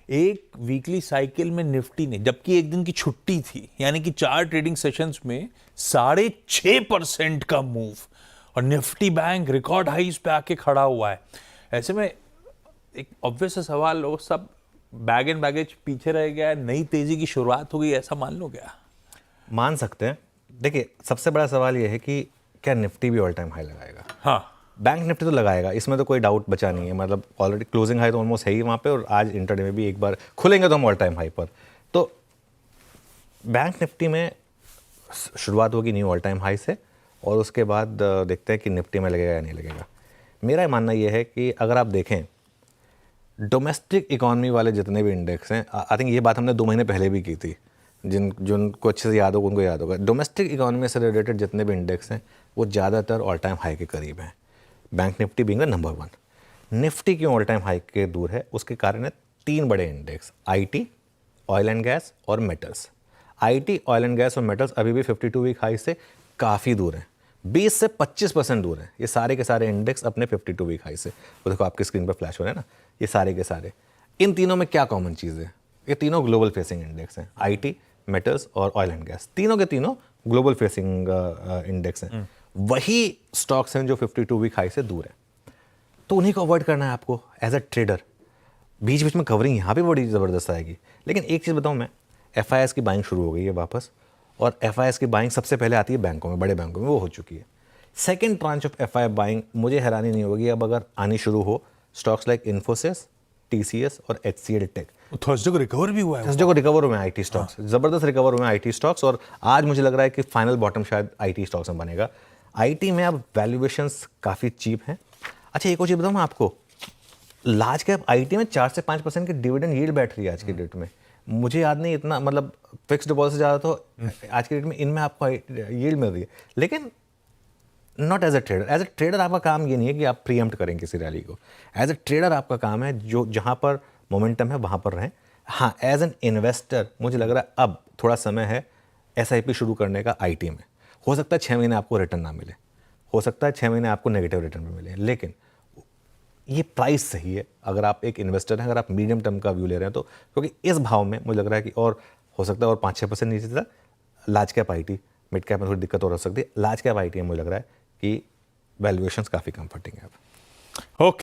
एक weekly cycle में Nifty ने, जबकि एक दिन की छुट्टी थी, यानी कि 4 ट्रेडिंग सेशंस में 6.5% का मूव, और निफ्टी बैंक रिकॉर्ड हाइज पे आके खड़ा हुआ है। ऐसे में एक ऑब्वियस सा सवाल हो, सब बैग एंड बैगेज पीछे रह गया, नई तेजी की शुरुआत हो गई, ऐसा मान लो क्या? मान सकते हैं। देखिए, सबसे बड़ा सवाल ये है कि क्या निफ्टी भी ऑल टाइम हाई लगाएगा? हाँ, बैंक निफ्टी तो लगाएगा, इसमें तो कोई डाउट बचा नहीं है। मतलब ऑलरेडी क्लोजिंग हाई तो ऑलमोस्ट है ही वहाँ पे, और आज इंटरडे में भी एक बार खुलेंगे तो हम ऑल टाइम हाई पर। तो बैंक निफ्टी में शुरुआत होगी न्यू ऑल टाइम हाई से, और उसके बाद देखते हैं कि निफ्टी में लगेगा या नहीं लगेगा। मेरा मानना ये है कि अगर आप देखें डोमेस्टिक इकॉनमी वाले जितने भी इंडेक्स हैं, आई थिंक ये बात हमने 2 महीने पहले भी की थी, जिनको अच्छे से याद होगा उनको याद होगा, डोमेस्टिक इकॉनमी से रिलेटेड जितने भी इंडेक्स हैं वो ज़्यादातर ऑल टाइम हाई के करीब हैं, bank Nifty being the number 1। Nifty क्यों ऑल टाइम हाई के दूर है, उसके कारण है 3 बड़े index, IT, oil and gas और metals. IT, oil and gas और मेटल्स अभी भी 52 वीक हाई से काफ़ी दूर हैं, 20 से 25% दूर हैं। ये सारे के सारे इंडेक्स अपने 52 वीक हाई से, वो देखो आपकी स्क्रीन पर फ्लैश हो रहे हैं ना, ये सारे के सारे। इन तीनों में क्या कॉमन चीज़ है? ये तीनों ग्लोबल फेसिंग इंडेक्स हैं, आईटी, मेटल्स और ऑयल एंड गैस, तीनों के तीनों ग्लोबल फेसिंग इंडेक्स हैं। वही स्टॉक्स हैं जो 52 वीक हाई से दूर हैं, तो उन्हीं को अवॉइड करना है आपको एज अ ट्रेडर। बीच बीच में कवरिंग यहाँ पे बड़ी ज़बरदस्त आएगी, लेकिन एक चीज़ बताऊँ मैं, एफआईआईएस की बाइंग शुरू हो गई है वापस, और एफआईआईएस की बाइंग सबसे पहले आती है बैंकों में, बड़े बैंकों में वो हो चुकी है। Second tranche of FI buying मुझे हैरानी नहीं होगी अब अगर आनी शुरू हो स्टॉक्स लाइक इन्फोसिस, टीसीएस और एचसीएल टेक। थर्सडे को रिकवर भी हुआ है। थर्सडे को रिकवर हुए हैं आईटी स्टॉक्स, जबरदस्त रिकवर हुए हैं आईटी स्टॉक्स, और आज मुझे लग रहा है कि फाइनल बॉटम शायद आईटी स्टॉक्स में बनेगा। आईटी में अब वैल्यूएशंस काफ़ी चीप हैं। अच्छा, एक और चीज़ बताऊँ मैं आपको, लार्ज कैप आईटी में 4 से 5% की डिविडेंड यील्ड बैठ रही है आज की डेट में। मुझे याद नहीं इतना, मतलब फिक्स डिपॉजिट से ज़्यादा तो आज की डेट में इनमें आपको यील्ड मिल रही है। लेकिन not as a trader, as a trader आपका काम ये नहीं है कि आप प्रीएम्प्ट करें किसी रैली को। एज अ ट्रेडर आपका काम है जो जहाँ पर मोमेंटम है वहाँ पर रहें। हाँ, एज एन इन्वेस्टर मुझे लग रहा है अब थोड़ा समय है एसआईपी शुरू करने का आईटी में। हो सकता है 6 महीने आपको रिटर्न ना मिले, हो सकता है 6 महीने आपको नेगेटिव रिटर्न भी मिले, लेकिन ये प्राइस सही है अगर आप एक इन्वेस्टर हैं, अगर आप मीडियम टर्म का व्यू ले रहे हैं तो, क्योंकि इस भाव में मुझे लग रहा है कि और हो सकता है और 5-6% नीचे तक large cap IT, mid cap में थोड़ी दिक्कत और हो सकती है। लार्ज कैप आईटी में मुझे लग रहा है कि वैल्यूएशंस काफ़ी कंफर्टिंग है अब। ओके।